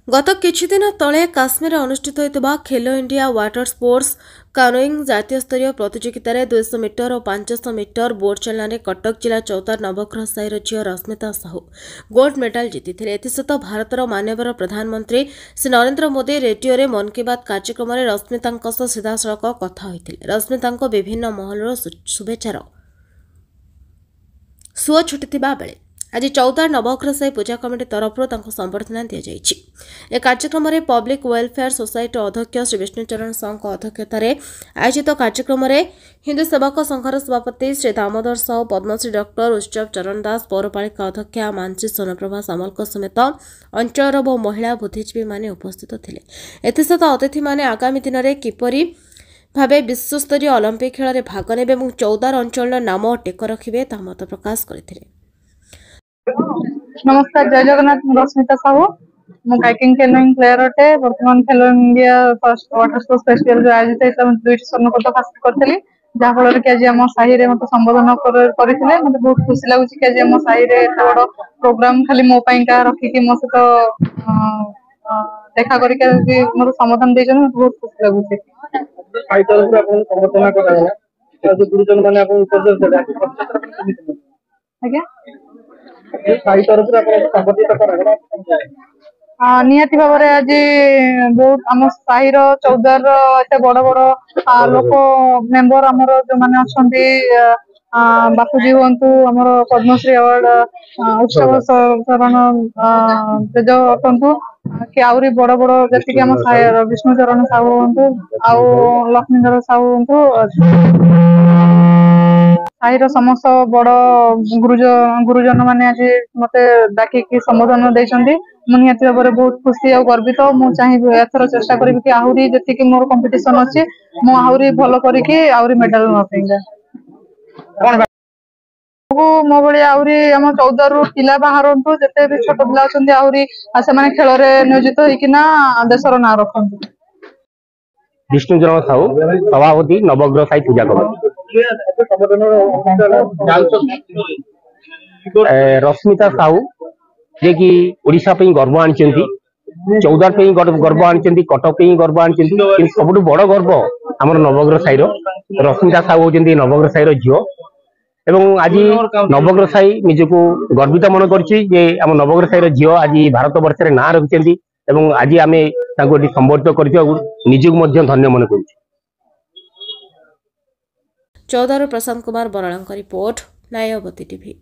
गत किछि दिन तले काश्मीर अनुष्ठित होइतबा खेलो इंडिया वाटर स्पोर्ट्स कानोइंग जातीय स्तरीय प्रतियोगितार 200 मीटर और 500 मीटर बोट चलना कटक जिला चौतार नवग्रह साहिर झील रश्मिता साहू गोल्ड मेडल जीति। एसत भारतर माननीय प्रधानमंत्री श्री नरेंद्र मोदी रेडियो रे मन की बात कार्यक्रम में रश्मिता सीधा सड़क कथा होइथिले। रश्मिता विभिन्न महलर शुभेच्छार सुओ छुटिथिबा बेले आज चौतार नवग्रह साई पूजा कमिटी तरफ संबर्धना दि जाइछि। ए कार्यक्रम में पब्लिक वेलफेयर सोसाइटी अध्यक्ष श्री विष्णुचरण साहू अध्यक्षतार आयोजित कार्यक्रम में हिंदू सेवक संघर सभापति श्री दामोदर साहू, पद्मश्री डॉक्टर उत्सव चरण दास, पौरपालिका अध्यक्षा मानसी सोनप्रभा सामल समेत अंचल बहु महिला बुद्धिजीवी माने उपस्थित थिले। एथिसत अतिथि माने आगामी दिन में किपरि भावे विश्वस्तरीय ओलंपिक खेल में भाग नेबे और चौदार अंचल नाम टेक रखिबे ता मत प्रकाश करथिले। नमस्कार, जय जगन्नाथ। रश्मिता साहू मु काइकिंग कैनोइंग प्लेयर अटे। वर्तमान खेलो India first water sports festival आयोजित होता दुईटी स्वर्ण पदक हासिल करी जहाँफल कि आज आम साहि मत संबोधन करते मत बहुत खुशी लगुच कि आज आम साहि बड़ प्रोग्राम खाली मो का रखिक मो सहित देखा करके मोर संबोधन देते मत बहुत खुशी लगुच। आज्ञा निहाती भाव में आज बहुत आम साहिर चौदार एत बड़ बड़ लोक मेंबर आमर जो मैंने अच्छा बापूजी हूँ आमर पद्मश्री अवार्ड उत्सव चरण तेज अटंतु कि आहरी बड़ बड़ जी आम विष्णुचरण साहू हूँ आउ लक्ष्मीधर साहू हूँ साहिर समस्त बड़ गुरुजन मैंने आज मत डाकिकी संबोधन देते निहाती भाव में बहुत खुशी और गर्वित। मुझे चाहिए एथर चेष्टा करी कि आहरी जी मोर कंपटीशन अच्छी मु आहरी भल करी आहरी मेडल मो भाई आहरी आम 14 रु पिला बाहर जिते भी छोट पिला अच्छा आहरी से खेल में नियोजित होना देशर ना रखते। विष्णुचरण साहू सभापति नवग्रह साई पूजा कमिटी। रश्मिता साहू जे कि ओडिशा पे गर्व आनी चौदार पे गर्व आनी कटक पे गर्व आनी सब बड़ गर्व आम नवग्रह साई रश्मिता साहू होती नवग्रह साई झील एवं आज नवग्रह साई निजको गर्वित मन कर नवग्रह साई झील आज भारत वर्ष ना रखिंट एवं आज आम संबर्धित कर निजक धन्य मन कर। Chavdar Prashant Kumar Barala report, नायवती TV.